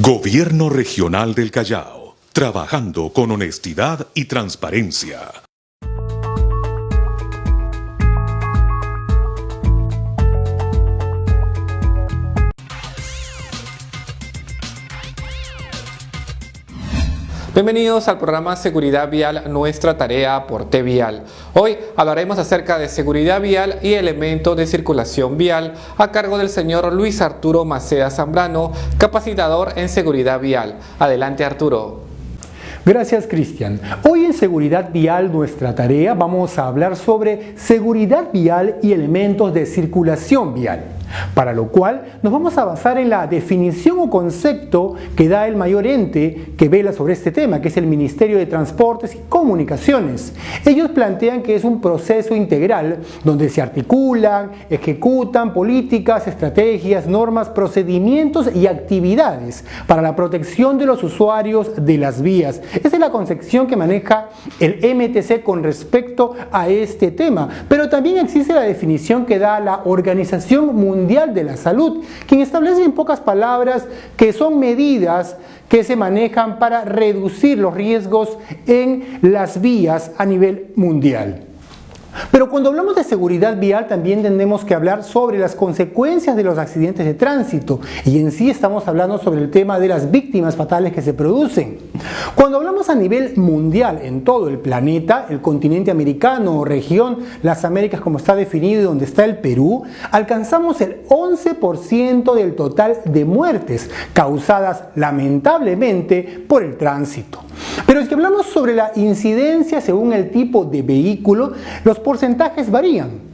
Gobierno Regional del Callao, trabajando con honestidad y transparencia. Bienvenidos al programa Seguridad Vial, nuestra tarea por T-Vial. Hoy hablaremos acerca de seguridad vial y elementos de circulación vial a cargo del señor Luis Arturo Maceda Zambrano, capacitador en seguridad vial. Adelante, Arturo. Gracias, Cristian. Hoy en Seguridad Vial, nuestra tarea, vamos a hablar sobre seguridad vial y elementos de circulación vial, para lo cual nos vamos a basar en la definición o concepto que da el mayor ente que vela sobre este tema, que es el Ministerio de Transportes y Comunicaciones. Ellos plantean que es un proceso integral donde se articulan, ejecutan políticas, estrategias, normas, procedimientos y actividades para la protección de los usuarios de las vías. Esa es la concepción que maneja el MTC con respecto a este tema, pero también existe la definición que da la Organización Mundial de la Salud, quien establece en pocas palabras que son medidas que se manejan para reducir los riesgos en las vías a nivel mundial. Pero cuando hablamos de seguridad vial también tenemos que hablar sobre las consecuencias de los accidentes de tránsito, y en sí estamos hablando sobre el tema de las víctimas fatales que se producen. Cuando hablamos a nivel mundial en todo el planeta, el continente americano o región, las Américas como está definido y donde está el Perú, alcanzamos el 11% del total de muertes causadas lamentablemente por el tránsito. Pero si hablamos sobre la incidencia según el tipo de vehículo, los porcentajes varían.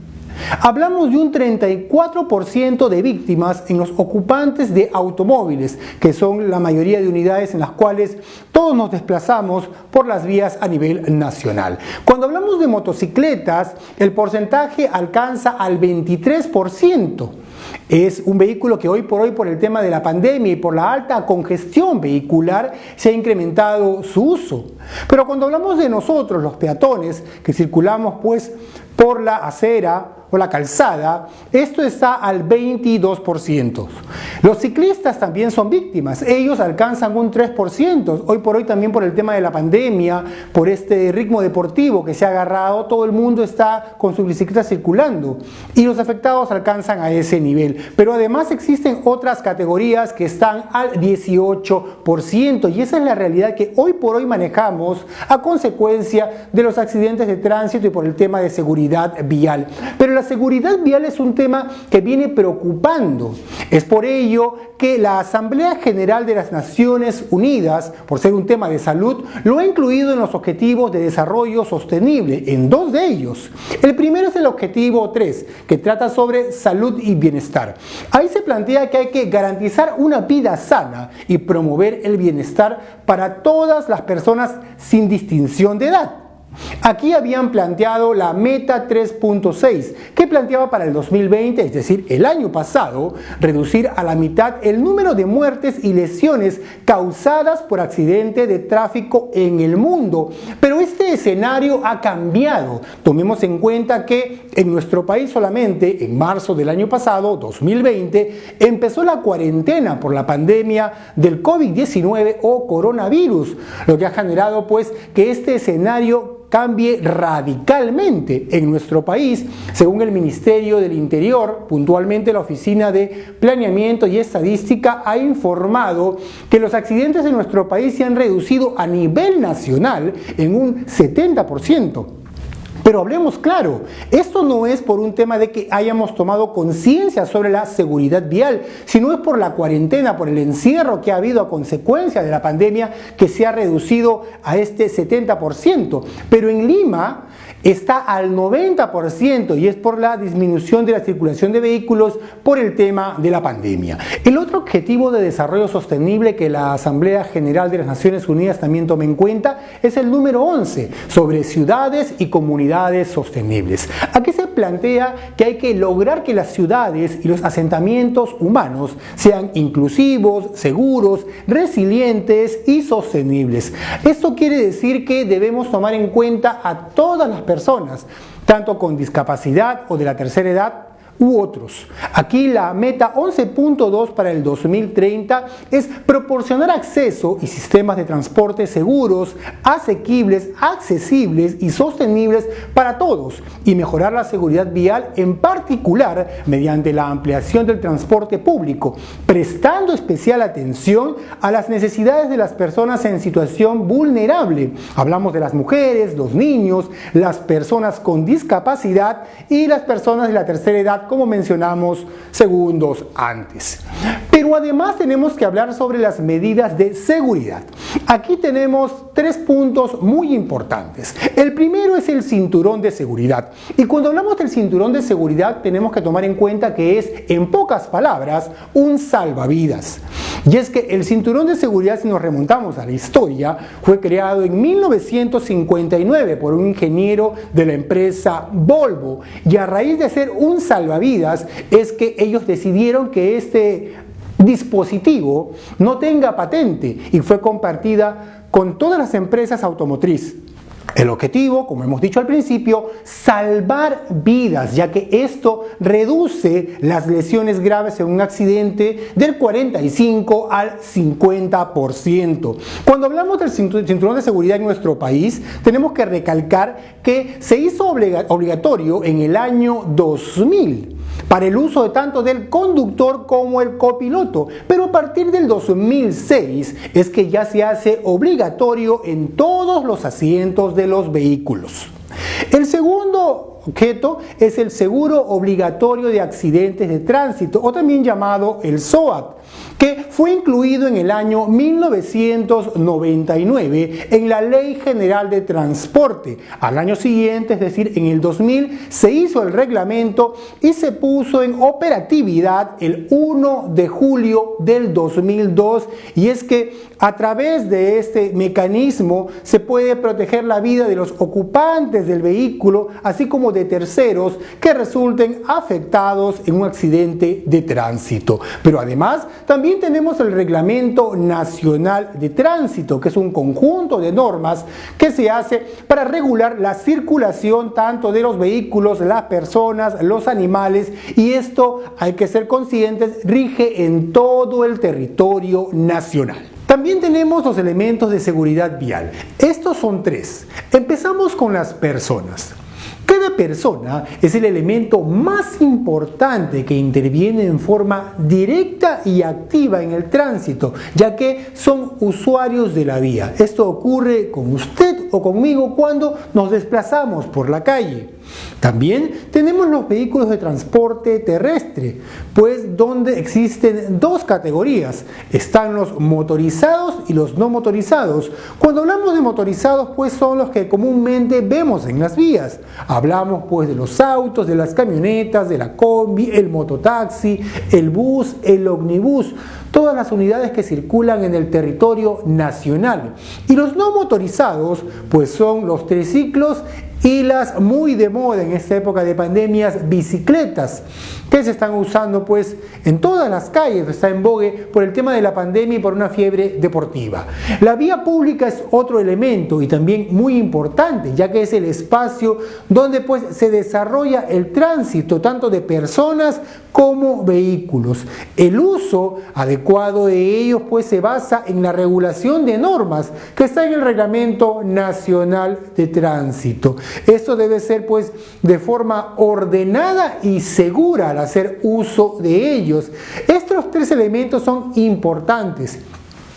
Hablamos de un 34% de víctimas en los ocupantes de automóviles, que son la mayoría de unidades en las cuales todos nos desplazamos por las vías a nivel nacional. Cuando hablamos de motocicletas, el porcentaje alcanza al 23%. Es un vehículo que hoy por el tema de la pandemia y por la alta congestión vehicular se ha incrementado su uso. Pero cuando hablamos de nosotros, los peatones, que circulamos pues por la acera o la calzada, esto está al 22%. Los ciclistas también son víctimas, ellos alcanzan un 3%. Hoy por hoy también por el tema de la pandemia, por este ritmo deportivo que se ha agarrado, todo el mundo está con su bicicleta circulando y los afectados alcanzan a ese nivel. Pero además existen otras categorías que están al 18%, y esa es la realidad que hoy por hoy manejamos a consecuencia de los accidentes de tránsito y por el tema de seguridad vial. Pero la seguridad vial es un tema que viene preocupando. Es por ello que la Asamblea General de las Naciones Unidas, por ser un tema de salud, lo ha incluido en los Objetivos de Desarrollo Sostenible, en dos de ellos. El primero es el Objetivo 3, que trata sobre salud y bienestar. Ahí se plantea que hay que garantizar una vida sana y promover el bienestar para todas las personas sin distinción de edad. Aquí habían planteado la meta 3.6, que planteaba para el 2020, es decir, el año pasado, reducir a la mitad el número de muertes y lesiones causadas por accidente de tráfico en el mundo. Pero este escenario ha cambiado. Tomemos en cuenta que en nuestro país solamente en marzo del año pasado, 2020, empezó la cuarentena por la pandemia del COVID-19 o coronavirus, lo que ha generado pues que este escenario cambie radicalmente en nuestro país. Según el Ministerio del Interior, puntualmente la Oficina de Planeamiento y Estadística ha informado que los accidentes en nuestro país se han reducido a nivel nacional en un 70%. Pero hablemos claro, esto no es por un tema de que hayamos tomado conciencia sobre la seguridad vial, sino es por la cuarentena, por el encierro que ha habido a consecuencia de la pandemia, que se ha reducido a este 70%. Pero en Lima está al 90%, y es por la disminución de la circulación de vehículos por el tema de la pandemia. El otro objetivo de desarrollo sostenible que la Asamblea General de las Naciones Unidas también toma en cuenta es el número 11, sobre ciudades y comunidades sostenibles. Aquí se plantea que hay que lograr que las ciudades y los asentamientos humanos sean inclusivos, seguros, resilientes y sostenibles. Esto quiere decir que debemos tomar en cuenta a todas las personas, tanto con discapacidad o de la tercera edad u otros. Aquí la meta 11.2 para el 2030 es proporcionar acceso y sistemas de transporte seguros, asequibles, accesibles y sostenibles para todos y mejorar la seguridad vial, en particular mediante la ampliación del transporte público, prestando especial atención a las necesidades de las personas en situación vulnerable. Hablamos de las mujeres, los niños, las personas con discapacidad y las personas de la tercera edad, como mencionamos segundos antes. Pero además tenemos que hablar sobre las medidas de seguridad. Aquí tenemos 3 puntos muy importantes. El primero es el cinturón de seguridad. Y cuando hablamos del cinturón de seguridad tenemos que tomar en cuenta que es, en pocas palabras, un salvavidas. Y es que el cinturón de seguridad, si nos remontamos a la historia, fue creado en 1959 por un ingeniero de la empresa Volvo. Y a raíz de ser un salvavidas es que ellos decidieron que este dispositivo no tenga patente y fue compartida con todas las empresas automotrices. El objetivo, como hemos dicho al principio, salvar vidas, ya que esto reduce las lesiones graves en un accidente del 45 al 50%. Cuando hablamos del cinturón de seguridad en nuestro país, tenemos que recalcar que se hizo obligatorio en el año 2000 para el uso de tanto del conductor como el copiloto, pero a partir del 2006 es que ya se hace obligatorio en todos los asientos de los vehículos. El segundo objeto es el seguro obligatorio de accidentes de tránsito, o también llamado el SOAT, que fue incluido en el año 1999 en la Ley General de Transporte. Al año siguiente, es decir, en el 2000, se hizo el reglamento y se puso en operatividad el 1 de julio del 2002, y es que a través de este mecanismo se puede proteger la vida de los ocupantes del vehículo, así como de terceros que resulten afectados en un accidente de tránsito. Pero además, también tenemos el Reglamento Nacional de Tránsito, que es un conjunto de normas que se hace para regular la circulación tanto de los vehículos, las personas, los animales, y esto, hay que ser conscientes, rige en todo el territorio nacional. También tenemos los elementos de seguridad vial. Estos son 3. Empezamos con las personas. Cada persona es el elemento más importante que interviene en forma directa y activa en el tránsito, ya que son usuarios de la vía. Esto ocurre con usted o conmigo cuando nos desplazamos por la calle. También tenemos los vehículos de transporte terrestre, pues donde existen 2 categorías. Están los motorizados y los no motorizados. Cuando hablamos de motorizados, pues son los que comúnmente vemos en las vías. Hablamos pues de los autos, de las camionetas, de la combi, el mototaxi, el bus, el ómnibus, todas las unidades que circulan en el territorio nacional. Y los no motorizados, pues son los triciclos y las muy de moda en esta época de pandemias, bicicletas, que se están usando pues en todas las calles, está en vogue por el tema de la pandemia y por una fiebre deportiva. La vía pública es otro elemento y también muy importante, ya que es el espacio donde pues se desarrolla el tránsito tanto de personas como vehículos. El uso adecuado de ellos pues se basa en la regulación de normas que está en el Reglamento Nacional de Tránsito. Esto debe ser pues de forma ordenada y segura al hacer uso de ellos. Estos 3 elementos son importantes.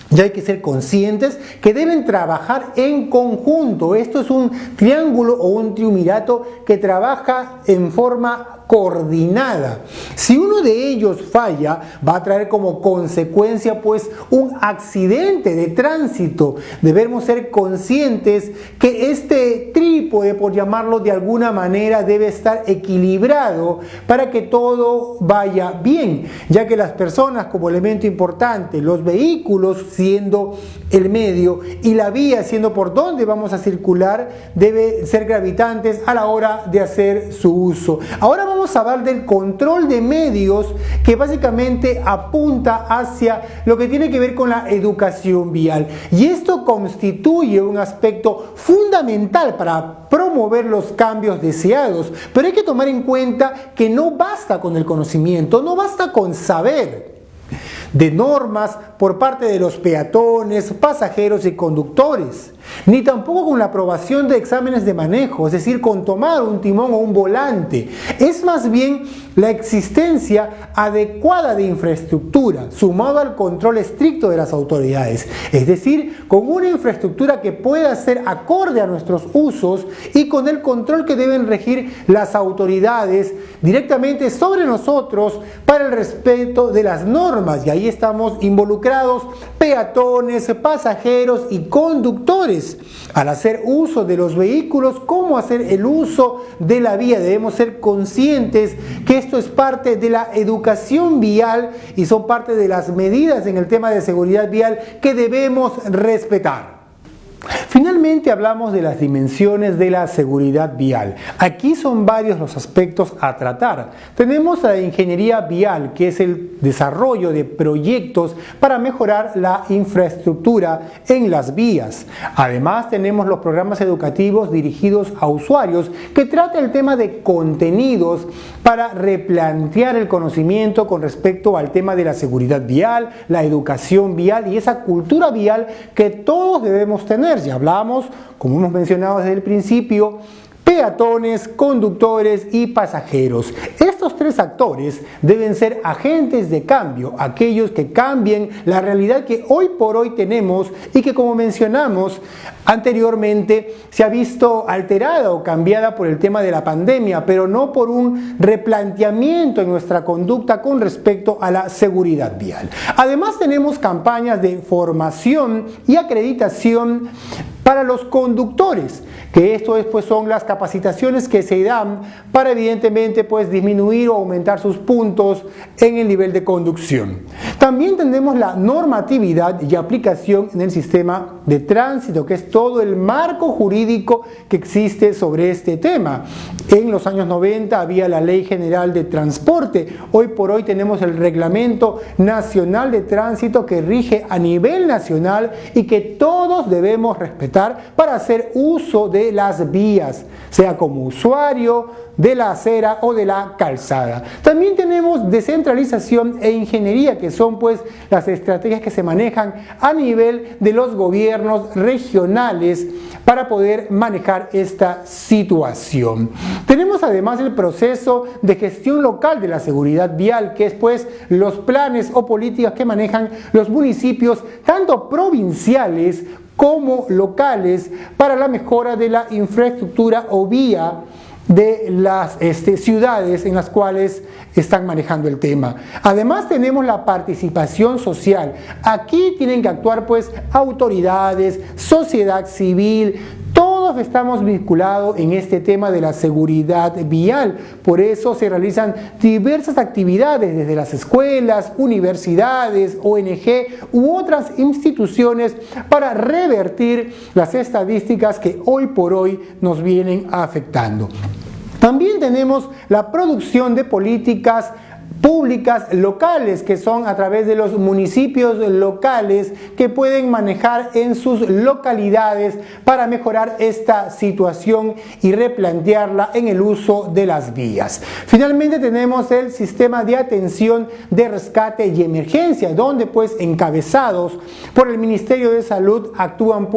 Ya hay que ser conscientes que deben trabajar en conjunto. Esto es un triángulo o un triunvirato que trabaja en forma coordinada. Si uno de ellos falla, va a traer como consecuencia pues un accidente de tránsito. Debemos ser conscientes que este trípode, por llamarlo de alguna manera, debe estar equilibrado para que todo vaya bien, ya que las personas como elemento importante, los vehículos siendo el medio y la vía siendo por donde vamos a circular, debe ser gravitantes a la hora de hacer su uso. Ahora vamos vamos a hablar del control de medios, que básicamente apunta hacia lo que tiene que ver con la educación vial. Y esto constituye un aspecto fundamental para promover los cambios deseados. Pero hay que tomar en cuenta que no basta con el conocimiento, no basta con saber de normas por parte de los peatones, pasajeros y conductores, ni tampoco con la aprobación de exámenes de manejo, es decir, con tomar un timón o un volante. Es más bien la existencia adecuada de infraestructura, sumado al control estricto de las autoridades, es decir, con una infraestructura que pueda ser acorde a nuestros usos y con el control que deben regir las autoridades directamente sobre nosotros para el respeto de las normas. Y ahí estamos involucrados peatones, pasajeros y conductores. Al hacer uso de los vehículos, ¿cómo hacer el uso de la vía? Debemos ser conscientes que esto es parte de la educación vial y son parte de las medidas en el tema de seguridad vial que debemos respetar. Finalmente hablamos de las dimensiones de la seguridad vial. Aquí son varios los aspectos a tratar. Tenemos la ingeniería vial, que es el desarrollo de proyectos para mejorar la infraestructura en las vías. Además tenemos los programas educativos dirigidos a usuarios, que trata el tema de contenidos para replantear el conocimiento con respecto al tema de la seguridad vial, la educación vial y esa cultura vial que todos debemos tener. Ya hablamos, como hemos mencionado desde el principio, peatones, conductores y pasajeros. Estos tres actores deben ser agentes de cambio, aquellos que cambien la realidad que hoy por hoy tenemos y que, como mencionamos anteriormente, se ha visto alterada o cambiada por el tema de la pandemia, pero no por un replanteamiento en nuestra conducta con respecto a la seguridad vial. Además tenemos campañas de formación y acreditación para los conductores, que esto es, pues, son las capacitaciones que se dan para evidentemente disminuir o aumentar sus puntos en el nivel de conducción. También tenemos la normatividad y aplicación en el sistema de tránsito, que es todo el marco jurídico que existe sobre este tema. En los años 90 había la Ley General de Transporte. Hoy por hoy tenemos el Reglamento Nacional de Tránsito que rige a nivel nacional y que todos debemos respetar para hacer uso de las vías, sea como usuario de la acera o de la calzada. También tenemos descentralización e ingeniería, que son las estrategias que se manejan a nivel de los gobiernos regionales para poder manejar esta situación. Tenemos además el proceso de gestión local de la seguridad vial, que es los planes o políticas que manejan los municipios, tanto provinciales como locales, para la mejora de la infraestructura o vía de las ciudades en las cuales están manejando el tema. Además tenemos la participación social. Aquí tienen que actuar autoridades, sociedad civil. Todos estamos vinculados en este tema de la seguridad vial. Por eso se realizan diversas actividades desde las escuelas, universidades, ONG u otras instituciones para revertir las estadísticas que hoy por hoy nos vienen afectando. También tenemos la producción de políticas públicas locales, que son a través de los municipios locales que pueden manejar en sus localidades para mejorar esta situación y replantearla en el uso de las vías. Finalmente tenemos el sistema de atención de rescate y emergencia, donde encabezados por el Ministerio de Salud actúan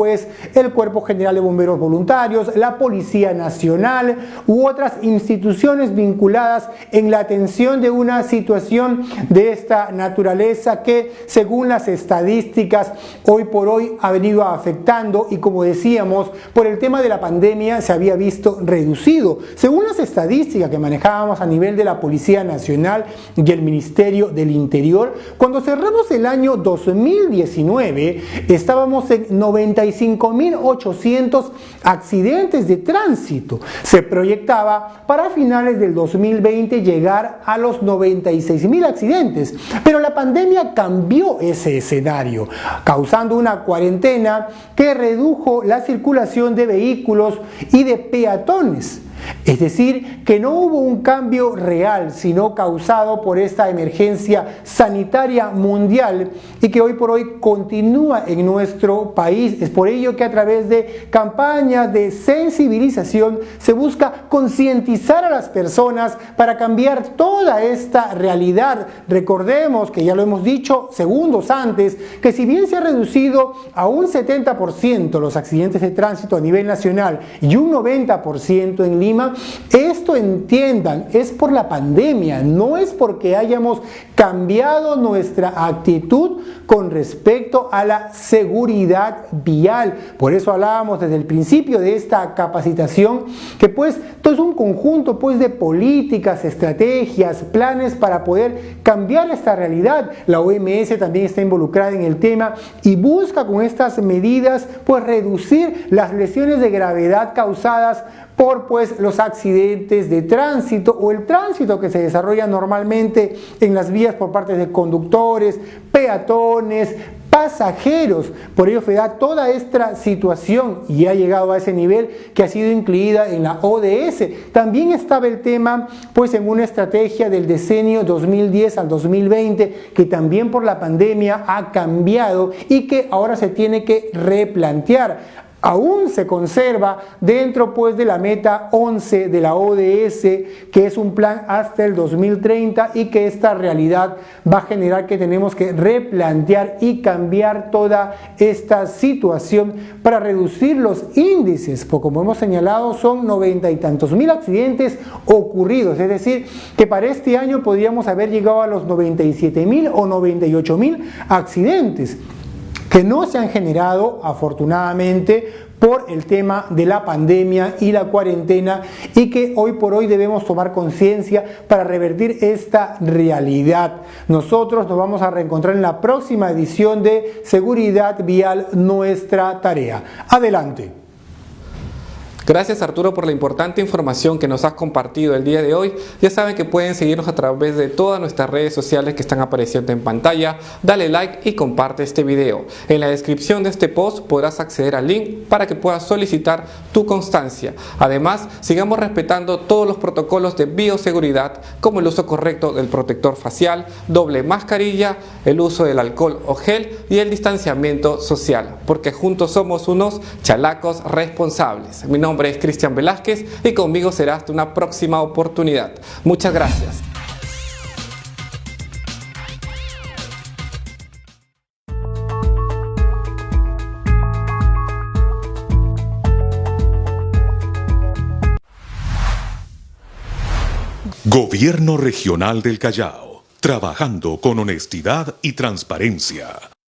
el Cuerpo General de Bomberos Voluntarios, la Policía Nacional u otras instituciones vinculadas en la atención de una situación de esta naturaleza que, según las estadísticas, hoy por hoy ha venido afectando y, como decíamos, por el tema de la pandemia se había visto reducido. Según las estadísticas que manejábamos a nivel de la Policía Nacional y el Ministerio del Interior, cuando cerramos el año 2019 estábamos en 95.800 accidentes de tránsito. Se proyectaba para finales del 2020 llegar a los 96.000 accidentes, pero la pandemia cambió ese escenario, causando una cuarentena que redujo la circulación de vehículos y de peatones. Es decir, que no hubo un cambio real, sino causado por esta emergencia sanitaria mundial y que hoy por hoy continúa en nuestro país. Es por ello que a través de campañas de sensibilización se busca concientizar a las personas para cambiar toda esta realidad. Recordemos que ya lo hemos dicho segundos antes, que si bien se ha reducido a un 70% los accidentes de tránsito a nivel nacional y un 90% en Lima, esto entiendan, es por la pandemia, no es porque hayamos cambiado nuestra actitud con respecto a la seguridad vial. Por eso hablábamos desde el principio de esta capacitación, que pues todo es un conjunto pues de políticas, estrategias, planes para poder cambiar esta realidad. La OMS también está involucrada en el tema y busca con estas medidas pues reducir las lesiones de gravedad causadas por pues los accidentes de tránsito o el tránsito que se desarrolla normalmente en las vías por parte de conductores, peatones, pasajeros. Por ello se da toda esta situación y ha llegado a ese nivel que ha sido incluida en la ODS. También estaba el tema pues en una estrategia del decenio 2010 al 2020 que también por la pandemia ha cambiado y que ahora se tiene que replantear. Aún se conserva dentro pues de la meta 11 de la ODS, que es un plan hasta el 2030 y que esta realidad va a generar que tenemos que replantear y cambiar toda esta situación para reducir los índices, porque como hemos señalado son 90 y tantos mil accidentes ocurridos, es decir, que para este año podríamos haber llegado a los 97.000 o 98.000 accidentes que no se han generado afortunadamente por el tema de la pandemia y la cuarentena y que hoy por hoy debemos tomar conciencia para revertir esta realidad. Nosotros nos vamos a reencontrar en la próxima edición de Seguridad Vial, nuestra tarea. Adelante. Gracias Arturo por la importante información que nos has compartido el día de hoy. Ya saben que pueden seguirnos a través de todas nuestras redes sociales que están apareciendo en pantalla. Dale like y comparte este video. En la descripción de este post podrás acceder al link para que puedas solicitar tu constancia. Además, sigamos respetando todos los protocolos de bioseguridad como el uso correcto del protector facial, doble mascarilla, el uso del alcohol o gel y el distanciamiento social, porque juntos somos unos chalacos responsables. Mi nombre es Cristian Velázquez y conmigo será hasta una próxima oportunidad. Muchas gracias. Gobierno Regional del Callao, trabajando con honestidad y transparencia.